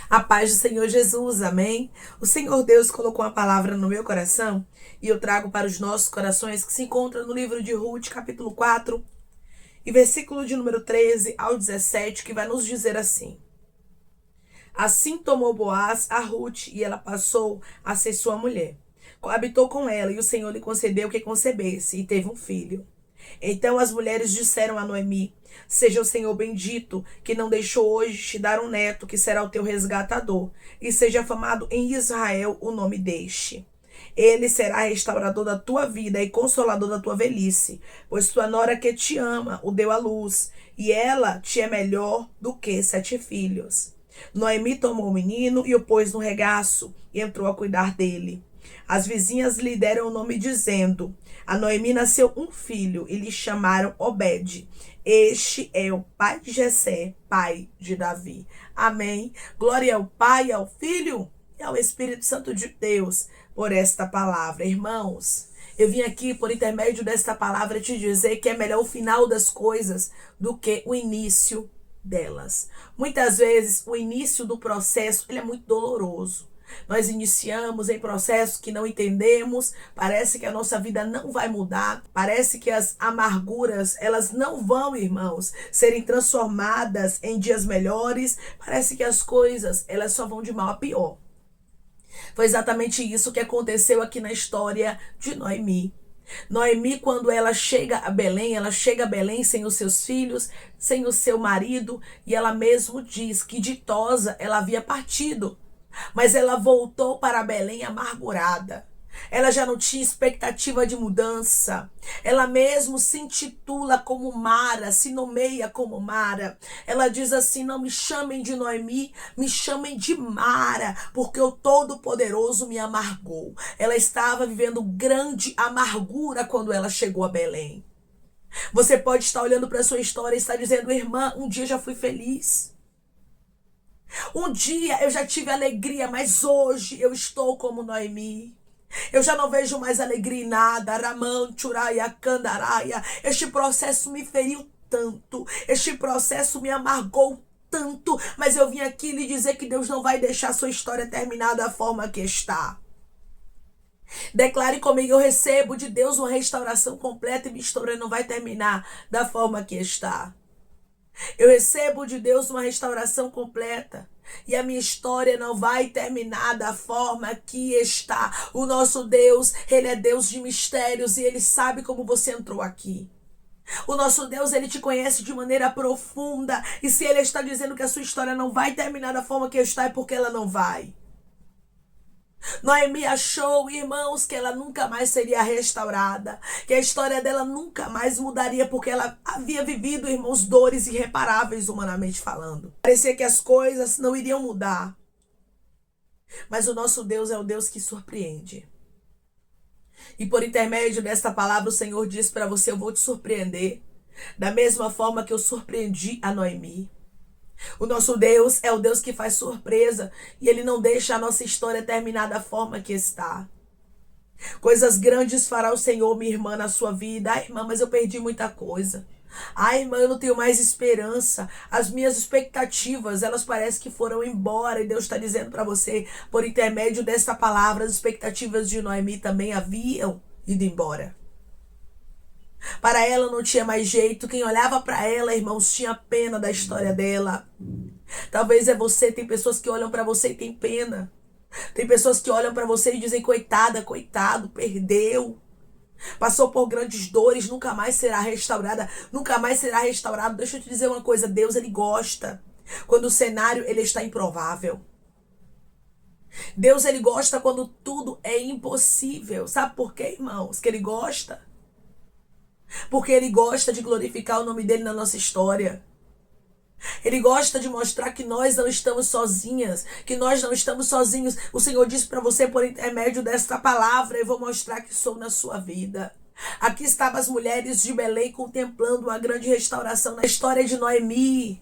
A paz do Senhor Jesus, amém? O Senhor Deus colocou uma palavra no meu coração e eu trago para os nossos corações que se encontra no livro de Ruth, capítulo 4, e versículo de número 13 ao 17, que vai nos dizer assim: Assim tomou Boaz a Ruth e ela passou a ser sua mulher. Coabitou com ela e o Senhor lhe concedeu que concebesse e teve um filho. Então as mulheres disseram a Noemi: Seja o Senhor bendito, que não deixou hoje te dar um neto, que será o teu resgatador, e seja famado em Israel o nome deste. Ele será restaurador da tua vida e consolador da tua velhice, pois tua nora que te ama o deu à luz, e ela te é melhor do que 7 filhos. Noemi tomou o menino e o pôs no regaço e entrou a cuidar dele. As vizinhas lhe deram o nome dizendo: A Noemi nasceu um filho e lhe chamaram Obed. Este é o pai de Jessé, pai de Davi. Amém. Glória ao Pai, ao Filho e ao Espírito Santo de Deus por esta palavra. Irmãos, eu vim aqui por intermédio desta palavra te dizer que é melhor o final das coisas do que o início delas. Muitas vezes o início do processo ele é muito doloroso. Nós iniciamos em processos que não entendemos, parece que a nossa vida não vai mudar, parece que as amarguras, elas não vão, irmãos, serem transformadas em dias melhores, parece que as coisas, elas só vão de mal a pior. Foi exatamente isso que aconteceu aqui na história de Noemi. Noemi, quando ela chega a Belém sem os seus filhos, sem o seu marido, e ela mesmo diz que ditosa ela havia partido. Mas ela voltou para Belém amargurada. Ela já não tinha expectativa de mudança. Ela mesmo se intitula como Mara, se nomeia como Mara. Ela diz assim: não me chamem de Noemi, me chamem de Mara, porque o Todo-Poderoso me amargou. Ela estava vivendo grande amargura quando ela chegou a Belém. Você pode estar olhando para a sua história e estar dizendo: irmã, um dia já fui feliz. Um dia eu já tive alegria, mas hoje eu estou como Noemi. Eu já não vejo mais alegria em nada. Ramã, Churaia, Candaraia. Este processo me feriu tanto. Este processo me amargou tanto. Mas eu vim aqui lhe dizer que Deus não vai deixar sua história terminar da forma que está. Declare comigo: eu recebo de Deus uma restauração completa e minha história não vai terminar da forma que está. Eu recebo de Deus uma restauração completa. E a minha história não vai terminar da forma que está. O nosso Deus, Ele é Deus de mistérios e Ele sabe como você entrou aqui. O nosso Deus, Ele te conhece de maneira profunda. E se Ele está dizendo que a sua história não vai terminar da forma que está, é porque ela não vai. Noemi achou, irmãos, que ela nunca mais seria restaurada, que a história dela nunca mais mudaria, porque ela havia vivido, irmãos, dores irreparáveis, humanamente falando. Parecia que as coisas não iriam mudar. Mas o nosso Deus é o Deus que surpreende. E por intermédio desta palavra, o Senhor diz para você: eu vou te surpreender, da mesma forma que eu surpreendi a Noemi. O nosso Deus é o Deus que faz surpresa e Ele não deixa a nossa história terminar da forma que está. Coisas grandes fará o Senhor, minha irmã, na sua vida. Ai, irmã, mas eu perdi muita coisa. Ai, irmã, eu não tenho mais esperança. As minhas expectativas, elas parecem que foram embora. E Deus está dizendo para você, por intermédio dessa palavra, as expectativas de Noemi também haviam ido embora. Para ela não tinha mais jeito. Quem olhava para ela, irmãos, tinha pena da história dela. Talvez é você, tem pessoas que olham para você e tem pena. Tem pessoas que olham para você e dizem: coitada, coitado, perdeu. Passou por grandes dores, nunca mais será restaurada, nunca mais será restaurado. Deixa eu te dizer uma coisa: Deus, Ele gosta quando o cenário ele está improvável. Deus, Ele gosta quando tudo é impossível. Sabe por quê, irmãos, que Ele gosta? Porque Ele gosta de glorificar o nome dEle na nossa história. Ele gosta de mostrar que nós não estamos sozinhas, que nós não estamos sozinhos. O Senhor disse para você, por intermédio desta palavra: eu vou mostrar que sou na sua vida. Aqui estavam as mulheres de Belém contemplando uma grande restauração na história de Noemi,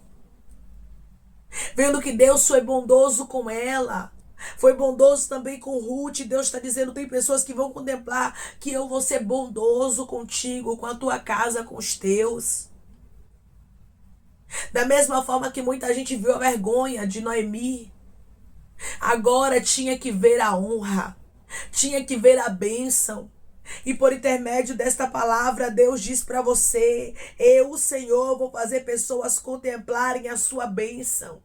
vendo que Deus foi bondoso com ela. Foi bondoso também com Ruth. Deus está dizendo: tem pessoas que vão contemplar que eu vou ser bondoso contigo, com a tua casa, com os teus. Da mesma forma que muita gente viu a vergonha de Noemi, Agora tinha que ver a honra, tinha que ver a bênção. E por intermédio desta palavra, Deus diz para você: eu, o Senhor, vou fazer pessoas contemplarem a sua bênção.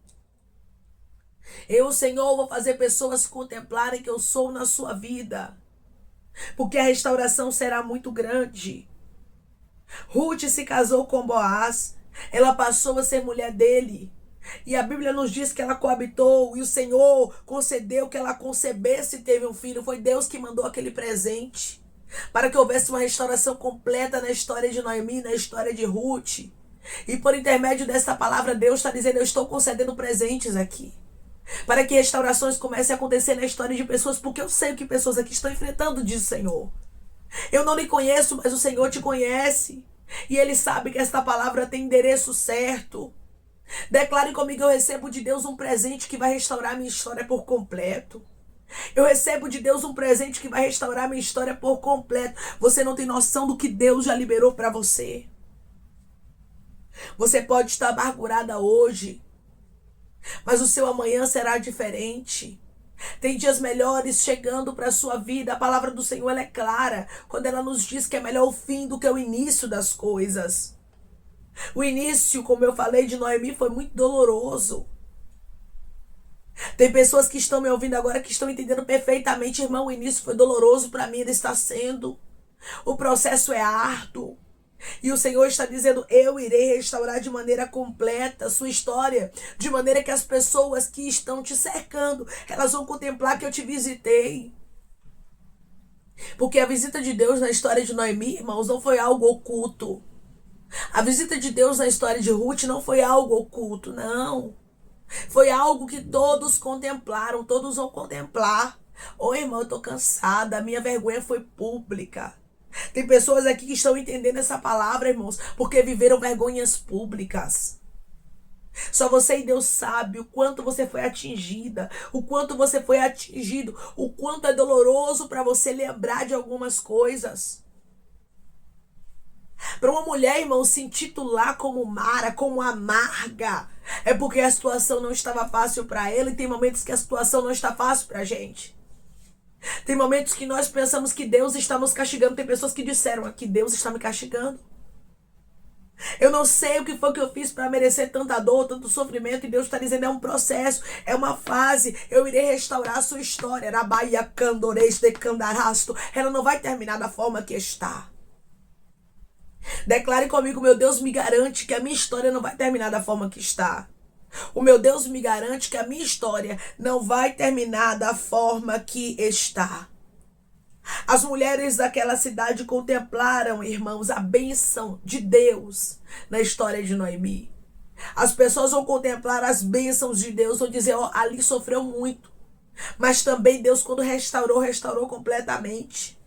Eu, o Senhor, vou fazer pessoas contemplarem que eu sou na sua vida. Porque a restauração será muito grande. Ruth se casou com Boaz. Ela passou a ser mulher dele. E a Bíblia nos diz que ela coabitou e o Senhor concedeu que ela concebesse e teve um filho. Foi Deus que mandou aquele presente para que houvesse uma restauração completa na história de Noemi, na história de Ruth. E por intermédio dessa palavra, Deus está dizendo: eu estou concedendo presentes aqui, para que restaurações comecem a acontecer na história de pessoas, porque eu sei o que pessoas aqui estão enfrentando, diz o Senhor. Eu não lhe conheço, mas o Senhor te conhece. E Ele sabe que esta palavra tem endereço certo. Declare comigo: eu recebo de Deus um presente que vai restaurar minha história por completo. Eu recebo de Deus um presente que vai restaurar minha história por completo. Você não tem noção do que Deus já liberou para você. Você pode estar amargurada hoje, mas o seu amanhã será diferente. Tem dias melhores chegando para a sua vida. A palavra do Senhor, ela é clara quando ela nos diz que é melhor o fim do que o início das coisas. O início, como eu falei, de Noemi foi muito doloroso. Tem pessoas que estão me ouvindo agora que estão entendendo perfeitamente: irmão, o início foi doloroso para mim, ele está sendo. O processo é árduo. E o Senhor está dizendo: eu irei restaurar de maneira completa a sua história, de maneira que as pessoas que estão te cercando, elas vão contemplar que eu te visitei. Porque a visita de Deus na história de Noemi, irmãos, não foi algo oculto. A visita de Deus na história de Ruth não foi algo oculto, não. Foi algo que todos contemplaram, todos vão contemplar. Ô, irmão, eu tô cansada, a minha vergonha foi pública. Tem pessoas aqui que estão entendendo essa palavra, irmãos, porque viveram vergonhas públicas. Só você e Deus sabe o quanto você foi atingida, o quanto você foi atingido, o quanto é doloroso para você lembrar de algumas coisas. Para uma mulher, irmão, se intitular como Mara, como amarga, é porque a situação não estava fácil para ela, e tem momentos que a situação não está fácil para a gente. Tem momentos que nós pensamos que Deus está nos castigando. Tem pessoas que disseram aqui: Deus está me castigando. Eu não sei o que foi que eu fiz para merecer tanta dor, tanto sofrimento. E Deus está dizendo: é um processo, é uma fase. Eu irei restaurar a sua história. Rabaia candores de candarasto. Ela não vai terminar da forma que está. Declare comigo: meu Deus me garante que a minha história não vai terminar da forma que está. O meu Deus me garante que a minha história não vai terminar da forma que está. As mulheres daquela cidade contemplaram, irmãos, a bênção de Deus na história de Noemi. As pessoas vão contemplar as bênçãos de Deus, vão dizer: ó, ali sofreu muito. Mas também Deus, quando restaurou, restaurou completamente.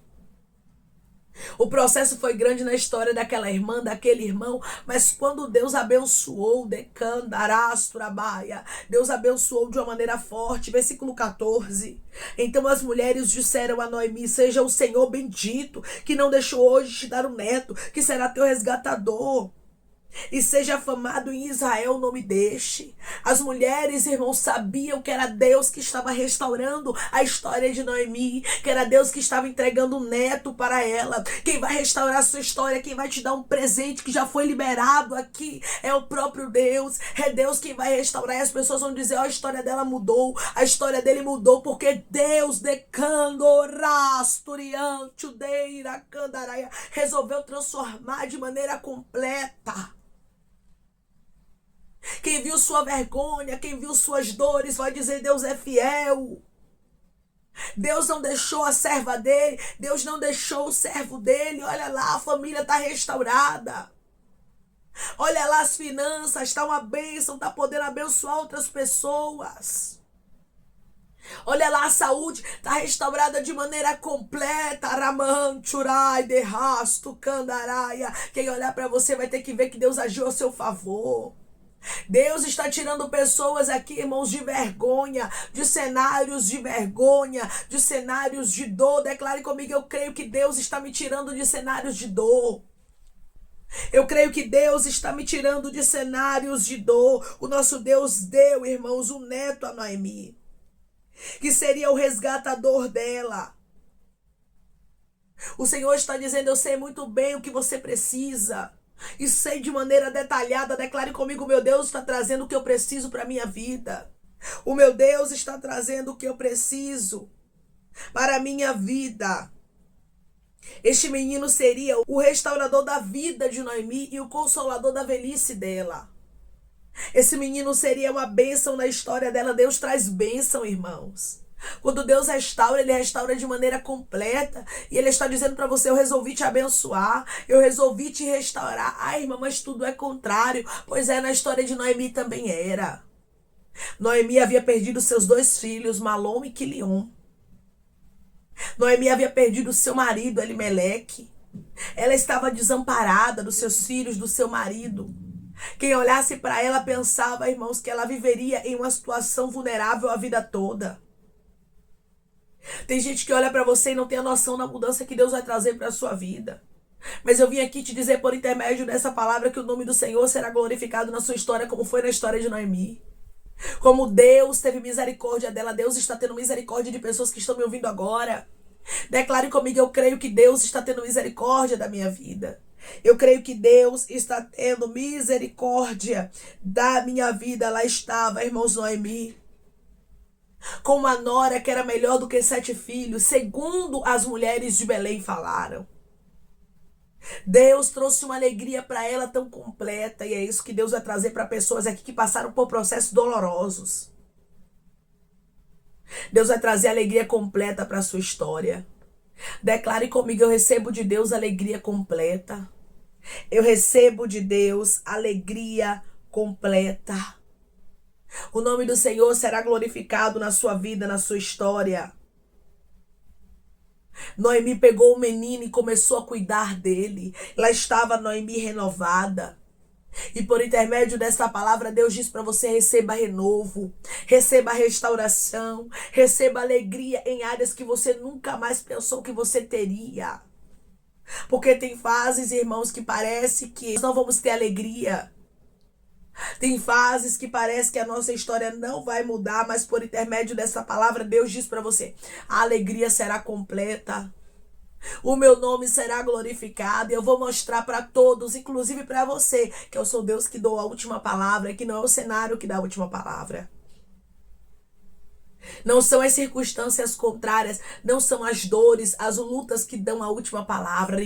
O processo foi grande na história daquela irmã, daquele irmão, mas quando Deus abençoou, Deus abençoou de uma maneira forte. Versículo 14. Então as mulheres disseram a Noemi: seja o Senhor bendito, que não deixou hoje te dar um neto, que será teu resgatador. E seja afamado em Israel o nome deste. As mulheres, irmãos, sabiam que era Deus que estava restaurando a história de Noemi, que era Deus que estava entregando um neto para ela. Quem vai restaurar a sua história, quem vai te dar um presente que já foi liberado aqui, é o próprio Deus. É Deus quem vai restaurar. E as pessoas vão dizer: ó, a história dela mudou, a história dele mudou, porque Deus resolveu transformar de maneira completa. Quem viu sua vergonha, quem viu suas dores, vai dizer: Deus é fiel. Deus não deixou a serva dele, Deus não deixou o servo dele. Olha lá, a família está restaurada. Olha lá, as finanças, está uma bênção, está podendo abençoar outras pessoas. Olha lá, a saúde está restaurada de maneira completa. Ramanchurai, derrasto, candaraia. Quem olhar para você vai ter que ver que Deus agiu a seu favor. Deus está tirando pessoas aqui, irmãos, de vergonha, de cenários de vergonha, de cenários de dor. Declare comigo: eu creio que Deus está me tirando de cenários de dor. Eu creio que Deus está me tirando de cenários de dor. O nosso Deus deu, irmãos, um neto a Noemi. que seria o resgatador dela. O Senhor está dizendo: eu sei muito bem o que você precisa. E sei de maneira detalhada. Declare comigo: meu Deus está trazendo o que eu preciso para a minha vida. O meu Deus está trazendo o que eu preciso para a minha vida. Este menino seria o restaurador da vida de Noemi e o consolador da velhice dela. Esse menino seria uma bênção na história dela. Deus traz bênção, irmãos. Quando Deus restaura, Ele restaura de maneira completa. E Ele está dizendo para você: eu resolvi te abençoar, eu resolvi te restaurar. Ai, irmã, mas tudo é contrário. Pois é, na história de Noemi também era. Noemi havia perdido seus 2 filhos, Malom e Quilion. Noemi havia perdido seu marido, Elimeleque. Ela estava desamparada dos seus filhos, do seu marido. Quem olhasse para ela pensava, irmãos, que ela viveria em uma situação vulnerável a vida toda. Tem gente que olha para você e não tem a noção da mudança que Deus vai trazer para a sua vida. Mas eu vim aqui te dizer por intermédio dessa palavra que o nome do Senhor será glorificado na sua história, como foi na história de Noemi. Como Deus teve misericórdia dela, Deus está tendo misericórdia de pessoas que estão me ouvindo agora. Declare comigo: eu creio que Deus está tendo misericórdia da minha vida. Eu creio que Deus está tendo misericórdia da minha vida. Lá estava, irmãos, Noemi, com uma nora que era melhor do que 7 filhos, segundo as mulheres de Belém falaram. Deus trouxe uma alegria para ela tão completa, e é isso que Deus vai trazer para pessoas aqui que passaram por processos dolorosos. Deus vai trazer alegria completa para a sua história. Declare comigo: eu recebo de Deus alegria completa. Eu recebo de Deus alegria completa. O nome do Senhor será glorificado na sua vida, na sua história. Noemi pegou o menino e começou a cuidar dele. Lá estava Noemi renovada. E por intermédio dessa palavra, Deus diz para você: receba renovo, receba restauração, receba alegria em áreas que você nunca mais pensou que você teria. Porque tem fases, irmãos, que parece que nós não vamos ter alegria. Tem fases que parece que a nossa história não vai mudar, mas por intermédio dessa palavra, Deus diz para você: a alegria será completa. O meu nome será glorificado e eu vou mostrar para todos, inclusive para você, que eu sou Deus que dou a última palavra, que não é o cenário que dá a última palavra. Não são as circunstâncias contrárias, não são as dores, as lutas que dão a última palavra,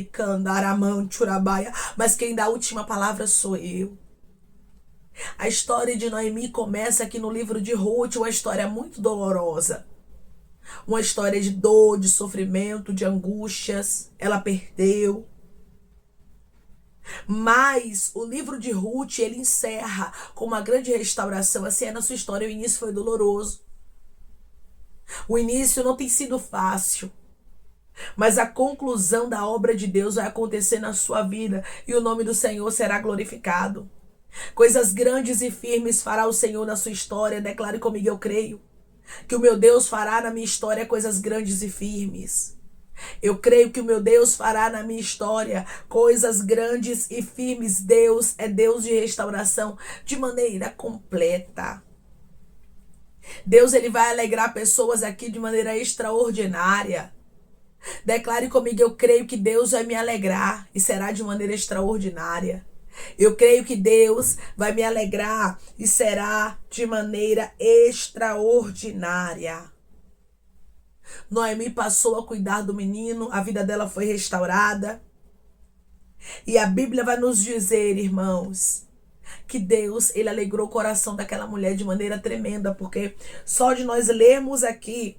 mas quem dá a última palavra sou eu. A história de Noemi começa aqui no livro de Ruth, uma história muito dolorosa. Uma história de dor, de sofrimento, de angústias. Ela perdeu. Mas o livro de Ruth, ele encerra com uma grande restauração. Assim é na sua história, o início foi doloroso. O início não tem sido fácil. Mas a conclusão da obra de Deus vai acontecer na sua vida. E o nome do Senhor será glorificado. Coisas grandes e firmes fará o Senhor na sua história. Declare comigo: eu creio que o meu Deus fará na minha história coisas grandes e firmes. Eu creio que o meu Deus fará na minha história coisas grandes e firmes. Deus é Deus de restauração de maneira completa. Deus, ele vai alegrar pessoas aqui de maneira extraordinária. Declare comigo: eu creio que Deus vai me alegrar e será de maneira extraordinária. Eu creio que Deus vai me alegrar e será de maneira extraordinária. Noemi passou a cuidar do menino, a vida dela foi restaurada. E a Bíblia vai nos dizer, irmãos, que Deus, ele alegrou o coração daquela mulher de maneira tremenda, porque só de nós lermos aqui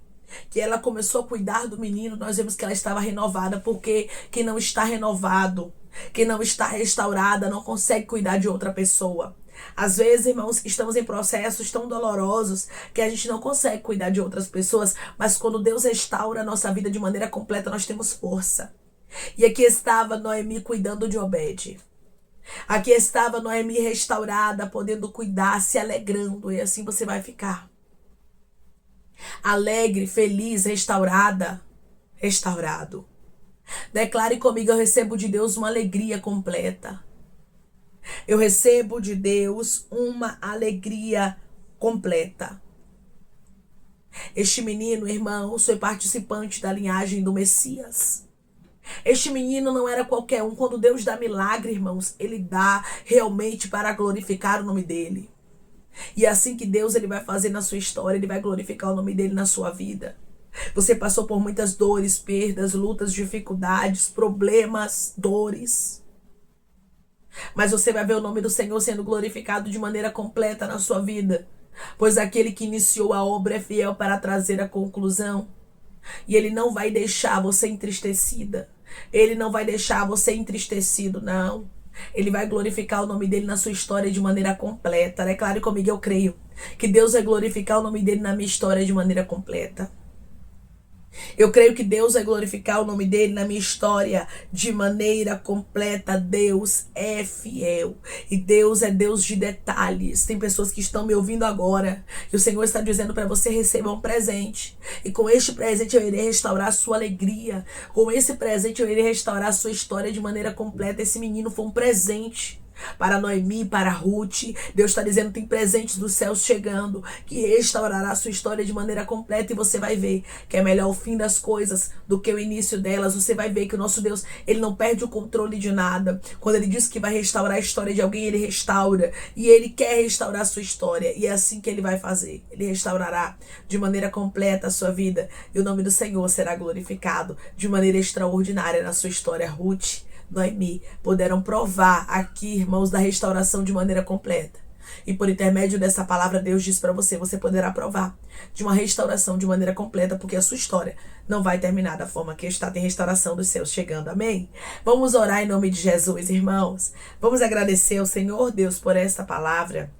que ela começou a cuidar do menino, nós vemos que ela estava renovada, porque quem não está renovado, quem não está restaurada, não consegue cuidar de outra pessoa. Às vezes, irmãos, estamos em processos tão dolorosos que a gente não consegue cuidar de outras pessoas, mas quando Deus restaura a nossa vida de maneira completa, nós temos força. E aqui estava Noemi cuidando de Obed. Aqui estava Noemi restaurada, podendo cuidar, se alegrando, e assim você vai ficar. Alegre, feliz, restaurada, restaurado. Declare comigo: eu recebo de Deus uma alegria completa. Eu recebo de Deus uma alegria completa. Este menino, irmãos, foi participante da linhagem do Messias. Este menino não era qualquer um. Quando Deus dá milagre, irmãos, ele dá realmente para glorificar o nome dele. E é assim que Deus ele vai fazer na sua história, ele vai glorificar o nome dele na sua vida. Você passou por muitas dores, perdas, lutas, dificuldades, problemas, dores. Mas você vai ver o nome do Senhor sendo glorificado de maneira completa na sua vida. Pois aquele que iniciou a obra é fiel para trazer a conclusão. E ele não vai deixar você entristecida. Ele não vai deixar você entristecido, não. Ele vai glorificar o nome dele na sua história de maneira completa. Declare comigo, eu creio que Deus vai glorificar o nome dele na minha história de maneira completa. Eu creio que Deus vai glorificar o nome dele na minha história de maneira completa. Deus é fiel. E Deus é Deus de detalhes. Tem pessoas que estão me ouvindo agora. E o Senhor está dizendo para você: receba um presente. E com este presente eu irei restaurar a sua alegria. Com esse presente eu irei restaurar a sua história de maneira completa. Esse menino foi um presente para Noemi, para Ruth. Deus está dizendo: tem presentes dos céus chegando, que restaurará a sua história de maneira completa. E você vai ver que é melhor o fim das coisas do que o início delas. Você vai ver que o nosso Deus, ele não perde o controle de nada. Quando ele diz que vai restaurar a história de alguém, ele restaura. E ele quer restaurar a sua história. E é assim que ele vai fazer. Ele restaurará de maneira completa a sua vida. E o nome do Senhor será glorificado de maneira extraordinária na sua história. Ruth, Noemi puderam provar aqui, irmãos, da restauração de maneira completa. E por intermédio dessa palavra, Deus diz para você: você poderá provar de uma restauração de maneira completa, porque a sua história não vai terminar da forma que está. Tem restauração dos céus chegando, amém? Vamos orar em nome de Jesus, irmãos. Vamos agradecer ao Senhor Deus por esta palavra.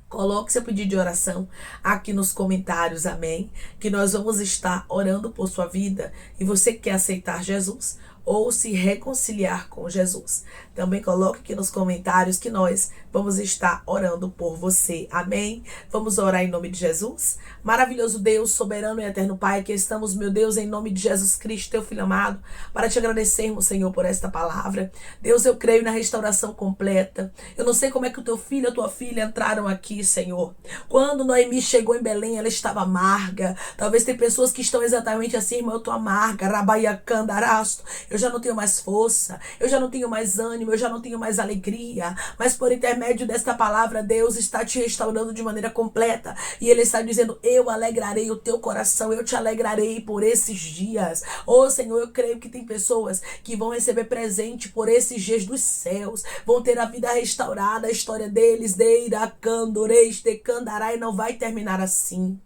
Coloque seu pedido de oração aqui nos comentários, amém? Que nós vamos estar orando por sua vida. E você que quer aceitar Jesus ou se reconciliar com Jesus, também coloque aqui nos comentários que nós vamos estar orando por você, amém? Vamos orar em nome de Jesus. Maravilhoso Deus, soberano e eterno Pai, que estamos, meu Deus, em nome de Jesus Cristo, teu Filho amado, para te agradecermos, Senhor, por esta palavra. Deus, eu creio na restauração completa. Eu não sei como é que o teu filho e a tua filha entraram aqui, Senhor. Quando Noemi chegou em Belém, ela estava amarga. Talvez tem pessoas que estão exatamente assim: irmão, eu estou amarga, rabaiacandarasto. Eu já não tenho mais força, eu já não tenho mais ânimo, eu já não tenho mais alegria. Mas por intermédio desta palavra, Deus está te restaurando de maneira completa. E Ele está dizendo: eu alegrarei o teu coração, eu te alegrarei por esses dias. Oh Senhor, eu creio que tem pessoas que vão receber presente por esses dias dos céus, vão ter a vida restaurada, a história deles, e não vai terminar assim.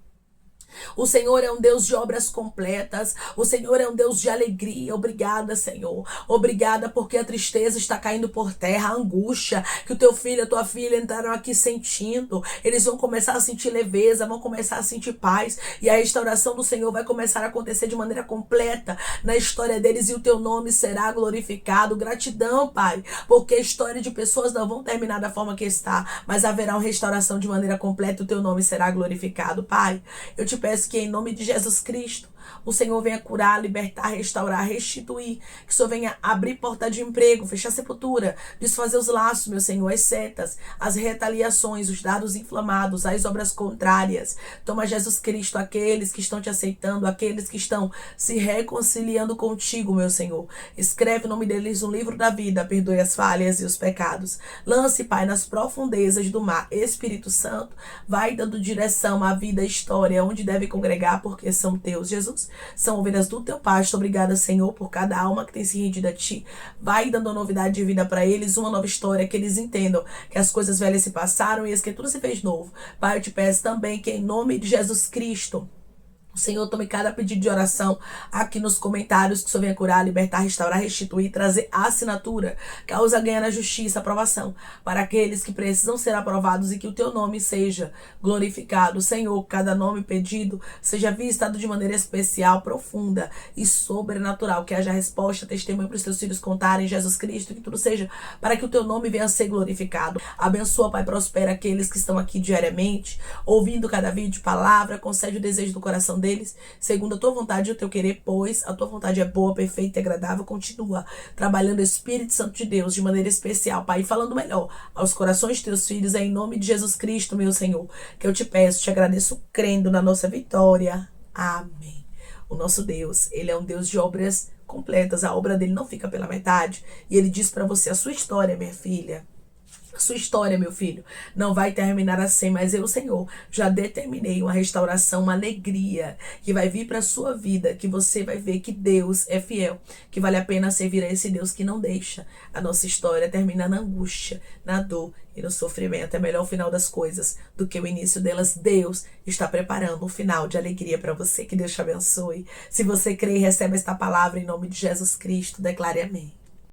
O Senhor é um Deus de obras completas. O Senhor é um Deus de alegria. Obrigada, Senhor. Obrigada porque a tristeza está caindo por terra, a angústia que o teu filho e a tua filha entraram aqui sentindo. Eles vão começar a sentir leveza, vão começar a sentir paz. E a restauração do Senhor vai começar a acontecer de maneira completa na história deles. E o teu nome será glorificado. Gratidão, Pai, porque a história de pessoas não vão terminar da forma que está, mas haverá uma restauração de maneira completa. O teu nome será glorificado, Pai. Eu te peço que em nome de Jesus Cristo o Senhor venha curar, libertar, restaurar, restituir. Que o Senhor venha abrir porta de emprego, fechar sepultura, desfazer os laços, meu Senhor, as setas, as retaliações, os dados inflamados, as obras contrárias. Toma, Jesus Cristo, aqueles que estão te aceitando, aqueles que estão se reconciliando contigo, meu Senhor. Escreve o nome deles no livro da vida, perdoe as falhas e os pecados. Lance, Pai, nas profundezas do mar. Espírito Santo, vai dando direção à vida, à história, onde deve congregar, porque são teus, Jesus. São ovelhas do teu pasto. Obrigada, Senhor, por cada alma que tem se rendido a ti. Vai dando novidade de vida para eles, uma nova história, que eles entendam que as coisas velhas se passaram e as que tudo se fez novo. Pai, eu te peço também que em nome de Jesus Cristo, o Senhor tome cada pedido de oração aqui nos comentários, que o Senhor venha curar, libertar, restaurar, restituir, trazer a assinatura, causa ganha na justiça, aprovação, para aqueles que precisam ser aprovados e que o teu nome seja glorificado. Senhor, cada nome pedido seja visitado de maneira especial, profunda e sobrenatural, que haja resposta, testemunho para os teus filhos contarem Jesus Cristo, que tudo seja para que o teu nome venha a ser glorificado. Abençoa, Pai, prospera aqueles que estão aqui diariamente, ouvindo cada vídeo, palavra, concede o desejo do coração deles, segundo a tua vontade e o teu querer, pois a tua vontade é boa, perfeita e agradável. Continua trabalhando o Espírito Santo de Deus de maneira especial, Pai, falando melhor aos corações de teus filhos, em nome de Jesus Cristo, meu Senhor, que eu te peço, te agradeço, crendo na nossa vitória. Amém. O nosso Deus, ele é um Deus de obras completas. A obra dele não fica pela metade. E ele diz para você: a sua história, minha filha, a sua história, meu filho, não vai terminar assim, mas eu, Senhor, já determinei uma restauração, uma alegria que vai vir para a sua vida, que você vai ver que Deus é fiel, que vale a pena servir a esse Deus que não deixa a nossa história terminar na angústia, na dor e no sofrimento. É melhor o final das coisas do que o início delas. Deus está preparando um final de alegria para você. Que Deus te abençoe. Se você crê e recebe esta palavra em nome de Jesus Cristo, declare amém.